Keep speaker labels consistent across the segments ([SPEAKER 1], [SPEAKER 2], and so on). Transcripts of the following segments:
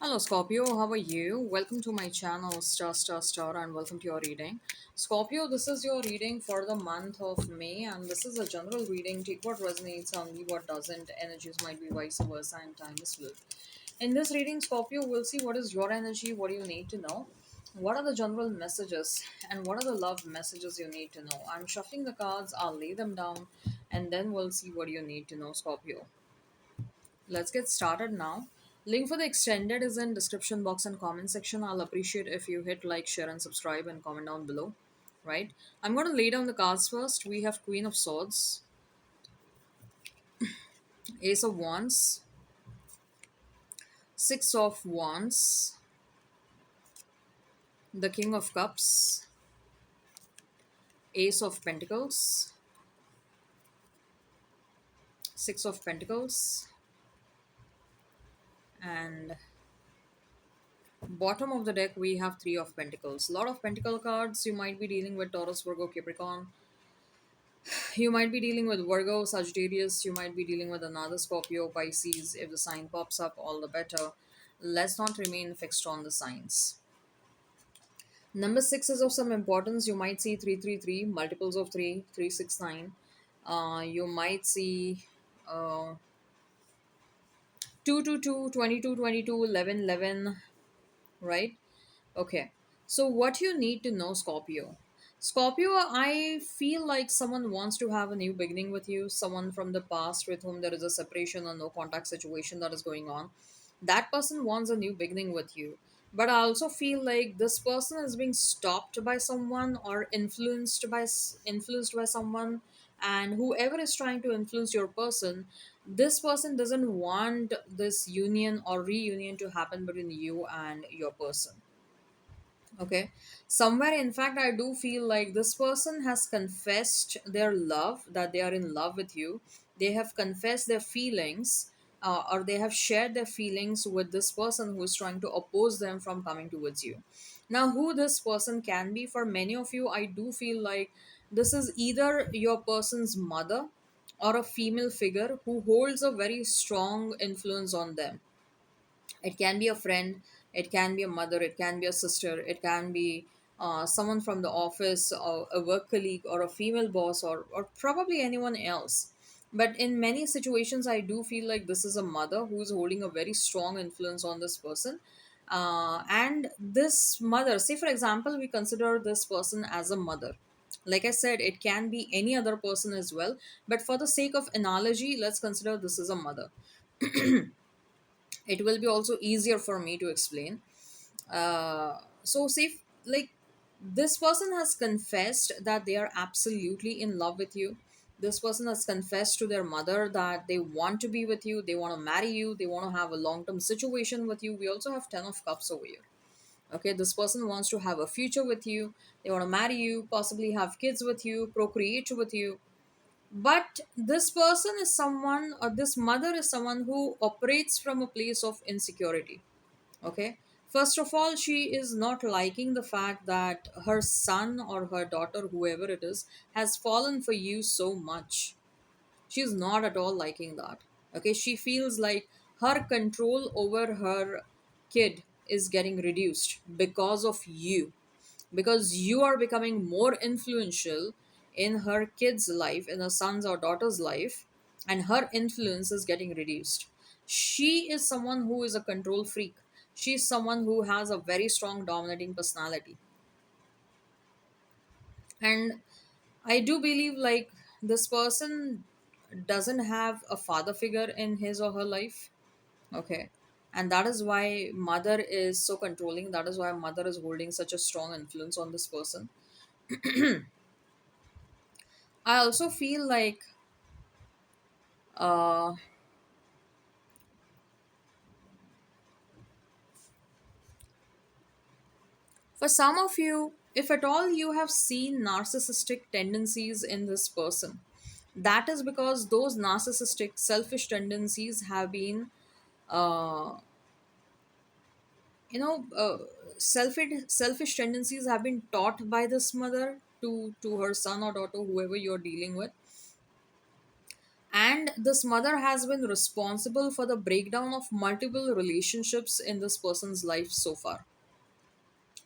[SPEAKER 1] Hello Scorpio, how are you? Welcome to my channel and welcome to your reading. Scorpio, this is your reading for the month of May and this is a general reading. Take what resonates and leave what doesn't. Energies might be vice versa and time is fluid. In this reading, Scorpio, we'll see what is your energy, what do you need to know, what are the general messages, and what are the love messages you need to know. I'm shuffling the cards, I'll lay them down, and then we'll see what you need to know, Scorpio. Let's get started now. Link for the extended is in description box and comment section. I'll appreciate if you hit like, share, and subscribe and comment down below. Right? I'm going to lay down the cards first. We have Queen of Swords, Ace of Wands, Six of Wands, the King of Cups, Ace of Pentacles, Six of Pentacles, and bottom of the deck we have Three of Pentacles. A lot of Pentacle cards. You might be dealing with Taurus, Virgo, Capricorn. You might be dealing with Virgo, Sagittarius, you might be dealing with another Scorpio, Pisces. If the sign pops up, all the better. Let's not remain fixed on the signs. Number six is of some importance. You might see 333, multiples of 3, 369. You might see uh, 222, 22, 22, 11, 11, right? Okay. So, what you need to know, Scorpio? Scorpio, I feel like someone wants to have a new beginning with you, someone from the past with whom there is a separation or no contact situation that is going on. That person wants a new beginning with you. But I also feel like this person is being stopped by someone or influenced by someone, and whoever is trying to influence your person, this person doesn't want this union or reunion to happen between you and your person. Okay. Somewhere, in fact, I do feel like this person has confessed their love, that they are in love with you. They have confessed their feelings, or they have shared their feelings with this person who is trying to oppose them from coming towards you. Now, who this person can be for many of you, I do feel like this is either your person's mother or a female figure who holds a very strong influence on them. It can be a friend, it can be a mother, it can be a sister, it can be someone from the office or a work colleague or a female boss, or probably anyone else. But in many situations, I do feel like this is a mother who is holding a very strong influence on this person. And this mother, say for example, we consider this person as a mother. Like I said, it can be any other person as well, but for the sake of analogy, let's consider this is a mother. It will be also easier for me to explain. So say like this person has confessed that they are absolutely in love with you. This person has confessed to their mother that they want to be with you, they want to marry you, they want to have a long term situation with you. We also have 10 of cups over here. Okay, this person wants to have a future with you, they want to marry you, possibly have kids with you, procreate with you. But this person is someone, or this mother is someone who operates from a place of insecurity. Okay. First of all, she is not liking the fact that her son or her daughter, whoever it is, has fallen for you so much. She's not at all liking that. Okay. She feels like her control over her kid is getting reduced because of you, because you are becoming more influential in her kid's life, in her son's or daughter's life, and her influence is getting reduced. She is someone who is a control freak. She's someone who has a very strong dominating personality. And I do believe like this person doesn't have a father figure in his or her life. Okay. And that is why mother is so controlling. That is why mother is holding such a strong influence on this person. I also feel like uh, for some of you, if at all you have seen narcissistic tendencies in this person, that is because those narcissistic, selfish tendencies have been, uh, you know, selfish tendencies have been taught by this mother to her son or daughter, whoever you're dealing with. And this mother has been responsible for the breakdown of multiple relationships in this person's life so far.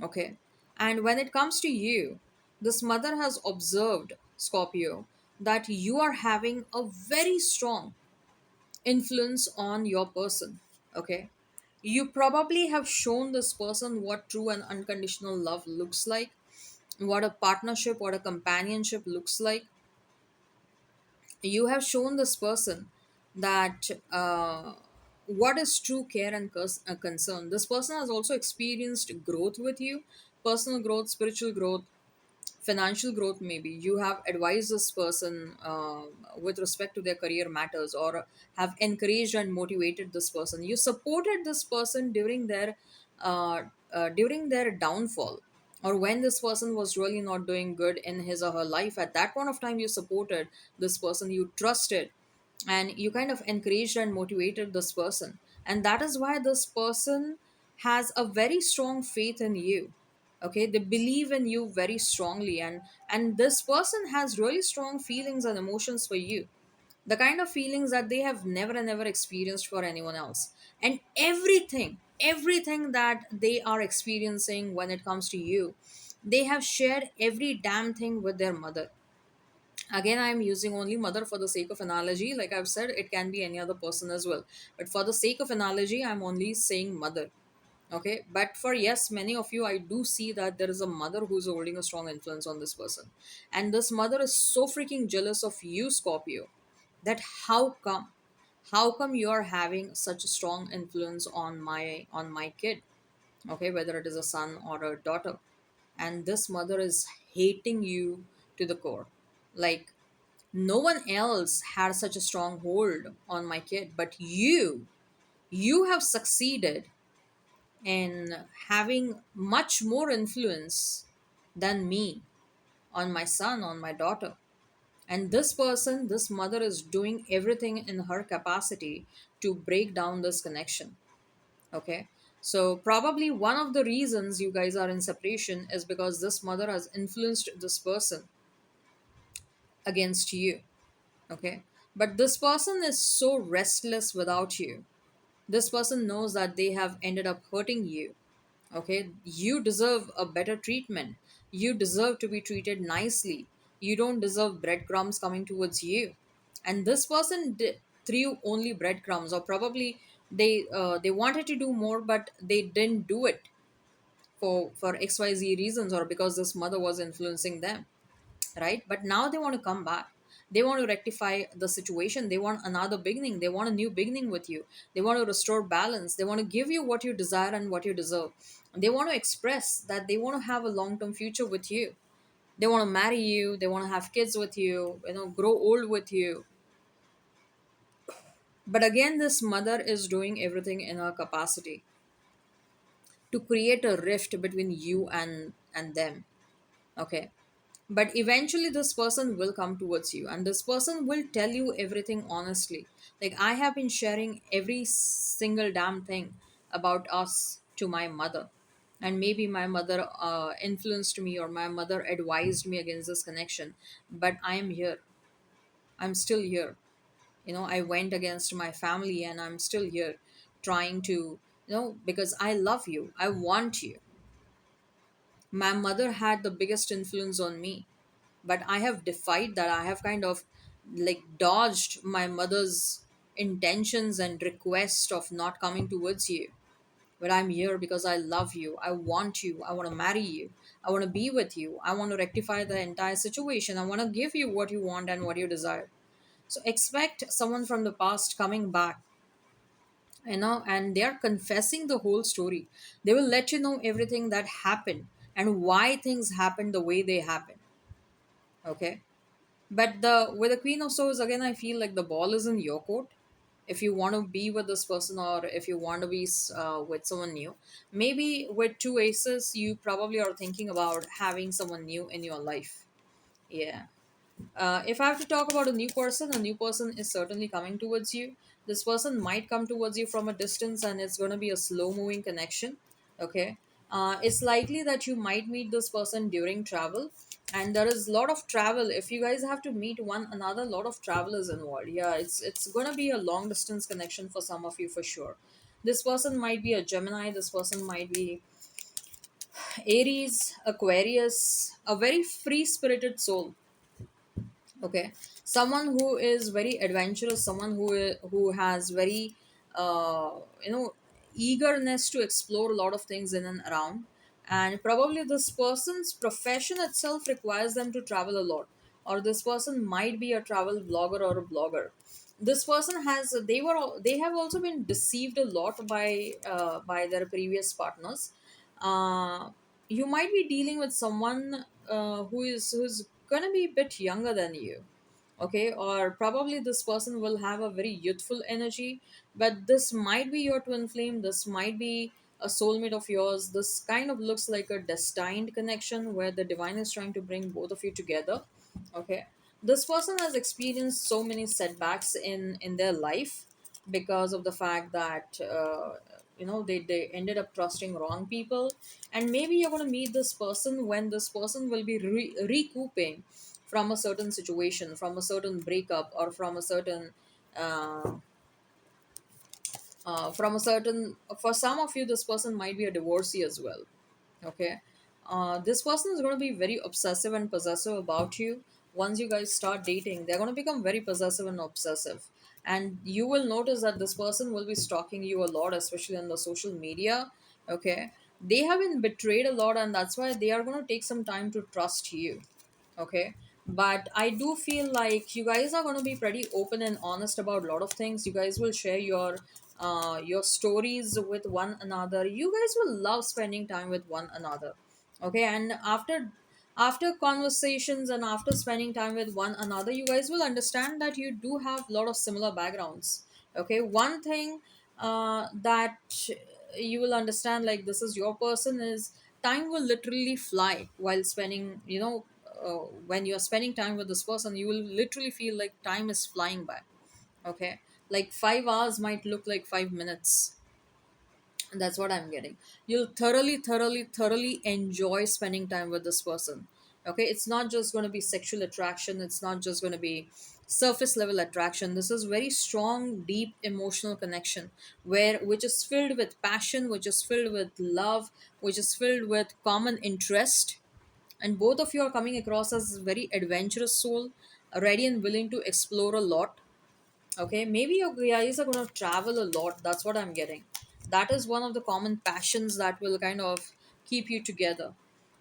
[SPEAKER 1] Okay. And when it comes to you, this mother has observed, Scorpio, that you are having a very strong influence on your person. Okay. You probably have shown this person what true and unconditional love looks like, what a partnership, what a companionship looks like. You have shown this person that what is true care and concern. This person has also experienced growth with you, personal growth, spiritual growth, financial growth. Maybe you have advised this person with respect to their career matters, or have encouraged and motivated this person. You supported this person uh, during their downfall, or when this person was really not doing good in his or her life. At that point of time, you supported this person, you trusted, and you kind of encouraged and motivated this person. And that is why this person has a very strong faith in you. Okay, they believe in you very strongly, and this person has really strong feelings and emotions for you, the kind of feelings that they have never and never experienced for anyone else. And everything that they are experiencing when it comes to you, they have shared every damn thing with their mother. Again, I'm using only mother for the sake of analogy. Like I've said, it can be any other person as well, but for the sake of analogy, I'm only saying mother. Okay, but for yes, many of you, I do see that there is a mother who's holding a strong influence on this person. And this mother is so freaking jealous of you, Scorpio, that how come you are having such a strong influence on my kid. Okay, whether it is a son or a daughter. And this mother is hating you to the core. Like, no one else had such a strong hold on my kid, but you have succeeded in having much more influence than me on my son, on my daughter. And this person, this mother, is doing everything in her capacity to break down this connection. Okay. So, probably one of the reasons you guys are in separation is because this mother has influenced this person against you. Okay. But this person is so restless without you. This person knows that they have ended up hurting you. Okay, you deserve a better treatment. You deserve to be treated nicely. You don't deserve breadcrumbs coming towards you. And this person threw only breadcrumbs, or probably they wanted to do more, but they didn't do it for XYZ reasons, or because this mother was influencing them, right? But now they want to come back. They want to rectify the situation. They want another beginning. They want a new beginning with you. They want to restore balance. They want to give you what you desire and what you deserve. They want to express that they want to have a long term future with you. They want to marry you. They want to have kids with you, grow old with you. But again, this mother is doing everything in her capacity to create a rift between you and them. Okay, but eventually this person will come towards you, and this person will tell you everything honestly. Like, I have been sharing every single damn thing about us to my mother, and maybe my mother influenced me, or my mother advised me against this connection. But I am here. I'm still here. I went against my family, and I'm still here, trying to, because I love you, I want you. My mother had the biggest influence on me, but I have defied that. I have kind of like dodged my mother's intentions and request of not coming towards you. But I'm here because I love you, I want you, I want to marry you, I want to be with you, I want to rectify the entire situation, I want to give you what you want and what you desire. So expect someone from the past coming back, and they are confessing the whole story. They will let you know everything that happened and why things happened the way they happened. Okay. But the with the Queen of Swords, again, I feel like the ball is in your court. If you want to be with this person, or if you want to be with someone new, maybe with two aces, you probably are thinking about having someone new in your life. Yeah. If I have to talk about a new person is certainly coming towards you. This person might come towards you from a distance, and it's going to be a slow moving connection. Okay. It's likely that you might meet this person during travel. and there is a lot of travel. If you guys have to meet one another, a lot of travel is involved. Yeah, it's gonna be a long distance connection for some of you for sure. This person might be a Gemini, this person might be Aries, Aquarius, a very free spirited soul. Okay, someone who is very adventurous, someone who has very uh, you know eagerness to explore a lot of things in and around. And probably this person's profession itself requires them to travel a lot, or this person might be a travel blogger or a blogger. This person has they have also been deceived a lot by their previous partners. uh, you might be dealing with someone who's gonna be a bit younger than you. Okay, or probably this person will have a very youthful energy, but this might be your twin flame, this might be a soulmate of yours. This kind of looks like a destined connection where the divine is trying to bring both of you together. Okay, this person has experienced so many setbacks in their life because of the fact that they ended up trusting wrong people. And maybe you're going to meet this person when this person will be recouping from a certain situation, from a certain breakup, or uh, from a certain for some of you, this person might be a divorcee as well. Okay, this person is going to be very obsessive and possessive about you. Once you guys start dating, they're going to become very possessive and obsessive, and you will notice that this person will be stalking you a lot, especially on the social media. Okay, they have been betrayed a lot, and that's why they are going to take some time to trust you. Okay, but I do feel like you guys are going to be pretty open and honest about a lot of things. You guys will share your stories with one another. You guys will love spending time with one another. Okay, and after conversations and after spending time with one another, you guys will understand that you do have a lot of similar backgrounds. Okay, one thing that you will understand, like, this is your person, is time will literally fly while spending, when you're spending time with this person, you will literally feel like time is flying by. Okay, like 5 hours might look like 5 minutes. That's what I'm getting. You'll thoroughly enjoy spending time with this person. Okay, it's not just going to be sexual attraction, it's not just going to be surface level attraction. This is very strong, deep emotional connection, which is filled with passion, which is filled with love, which is filled with common interest. And both of you are coming across as very adventurous soul, ready and willing to explore a lot. Okay, maybe you guys are going to travel a lot. That's what I'm getting. That is one of the common passions that will kind of keep you together.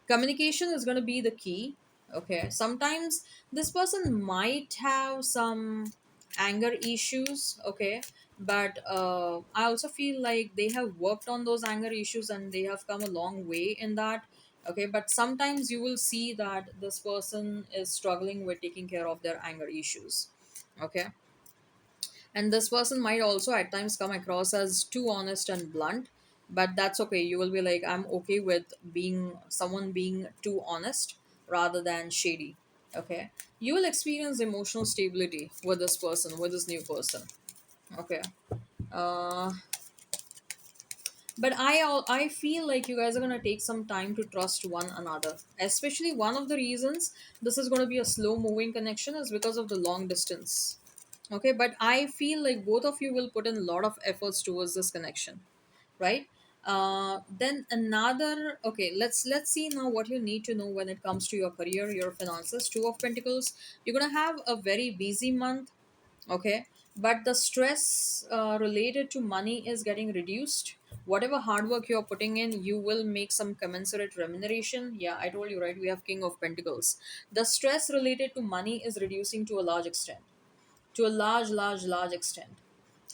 [SPEAKER 1] Communication is going to be the key. Okay, sometimes this person might have some anger issues. Okay, but I also feel like they have worked on those anger issues and they have come a long way in that. Okay, but sometimes you will see that this person is struggling with taking care of their anger issues. Okay, and this person might also at times come across as too honest and blunt, but that's okay. You will be like, I'm okay with being someone being too honest rather than shady. Okay, you will experience emotional stability with this person, with this new person. Okay, uh but I feel like you guys are going to take some time to trust one another. Especially one of the reasons this is going to be a slow moving connection is because of the long distance. Okay, but I feel like both of you will put in a lot of efforts towards this connection, right? Then another, okay, let's see now what you need to know when it comes to your career, your finances. Two of Pentacles, you're gonna have a very busy month. Okay, but the stress related to money is getting reduced. Whatever hard work you're putting in, you will make some commensurate remuneration. Yeah, I told you, right? We have King of Pentacles. The stress related to money is reducing to a large extent, to a large extent.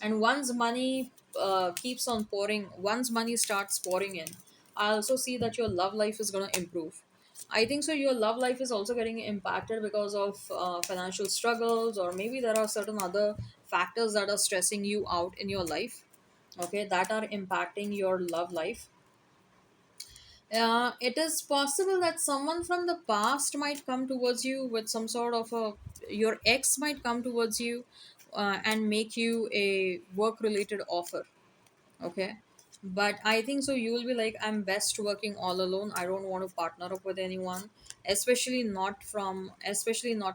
[SPEAKER 1] And once money keeps on pouring, once money starts pouring in, I also see that your love life is going to improve. I think so your love life is also getting impacted because of financial struggles, or maybe there are certain other factors that are stressing you out in your life. Okay, that are impacting your love life. It is possible that someone from the past might come towards you with some sort of a, your ex might come towards you and make you a work related offer. Okay, But I think so you will be like, I'm best working all alone, I don't want to partner up with anyone, especially not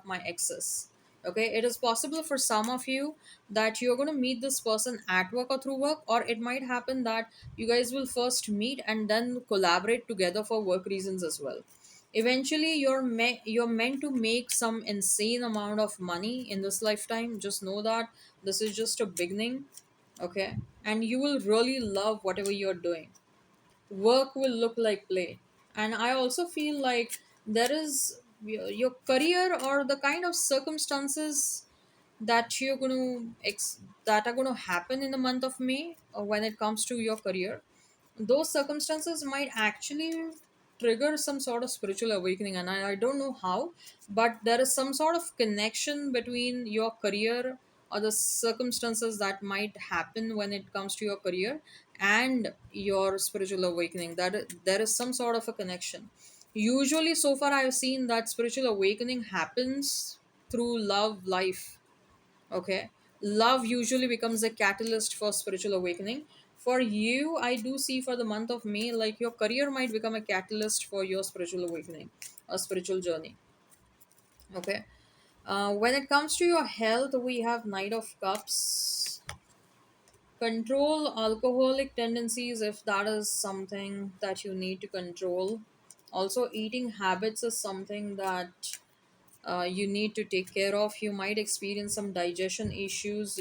[SPEAKER 1] my exes. Okay, it is possible for some of you that you're going to meet this person at work or through work, or it might happen that you guys will first meet and then collaborate together for work reasons as well. Eventually you're meant to make some insane amount of money in this lifetime. Just know that this is just a beginning. Okay, and you will really love whatever you're doing. Work will look like play. And I also feel like there is your career or the kind of circumstances that that are going to happen in the month of May, or when it comes to your career, those circumstances might actually trigger some sort of spiritual awakening. And I don't know how, but there is some sort of connection between your career or the circumstances that might happen when it comes to your career and your spiritual awakening. There is some sort of a connection. Usually so far I've seen that spiritual awakening happens through love life. Okay, love usually becomes a catalyst for spiritual awakening. For you, I do see for the month of May, like your career might become a catalyst for your spiritual awakening or spiritual journey. Okay, when it comes to your health, we have Knight of Cups. Control alcoholic tendencies if that is something that you need to control. Also, eating habits is something that you need to take care of. You might experience some digestion issues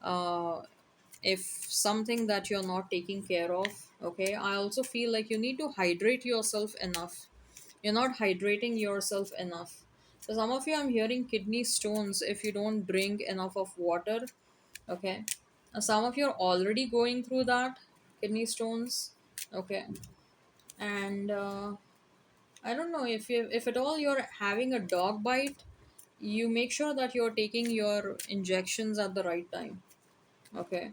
[SPEAKER 1] uh, if something that you're not taking care of. Okay, I also feel like you need to hydrate yourself enough. You're not hydrating yourself enough. So some of you, I'm hearing kidney stones if you don't drink enough of water. Okay, some of you are already going through that, kidney stones. Okay, and I don't know if at all you're having a dog bite, you make sure that you're taking your injections at the right time. Okay,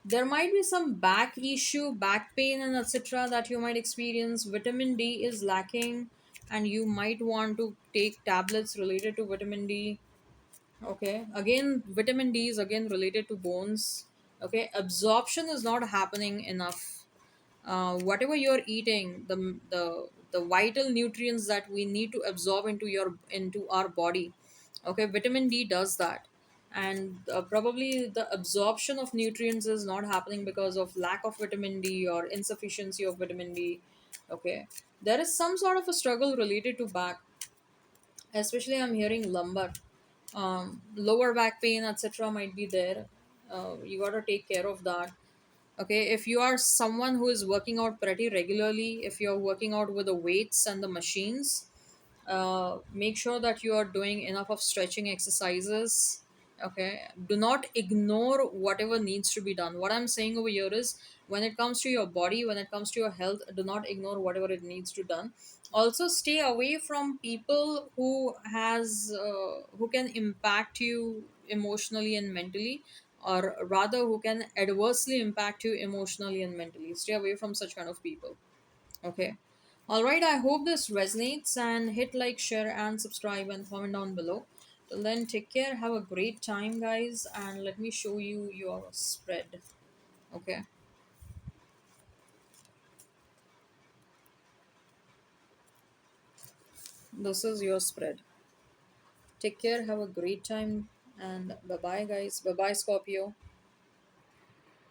[SPEAKER 1] there might be some back issue, back pain, and etc. that you might experience. Vitamin D is lacking, and you might want to take tablets related to vitamin D. Okay, again, vitamin D is again related to bones. Okay, absorption is not happening enough. Whatever you're eating, the vital nutrients that we need to absorb into our body. Okay, vitamin D does that. And probably the absorption of nutrients is not happening because of lack of vitamin D or insufficiency of vitamin D. Okay, there is some sort of a struggle related to back, especially I'm hearing lumbar, lower back pain, etc. might be there. You got to take care of that. Okay, if you are someone who is working out pretty regularly, if you're working out with the weights and the machines, make sure that you are doing enough of stretching exercises. Okay, do not ignore whatever needs to be done. What I'm saying over here is, when it comes to your body, when it comes to your health, do not ignore whatever it needs to done. Also, stay away from people who can impact you emotionally and mentally, or rather who can adversely impact you emotionally and mentally. Stay away from such kind of people. Okay. All right. I hope this resonates, and hit like, share, and subscribe, and comment down below. Till then, take care. Have a great time, guys. And let me show you your spread. Okay. This is your spread. Take care. Have a great time. And bye bye, guys. Bye bye, Scorpio.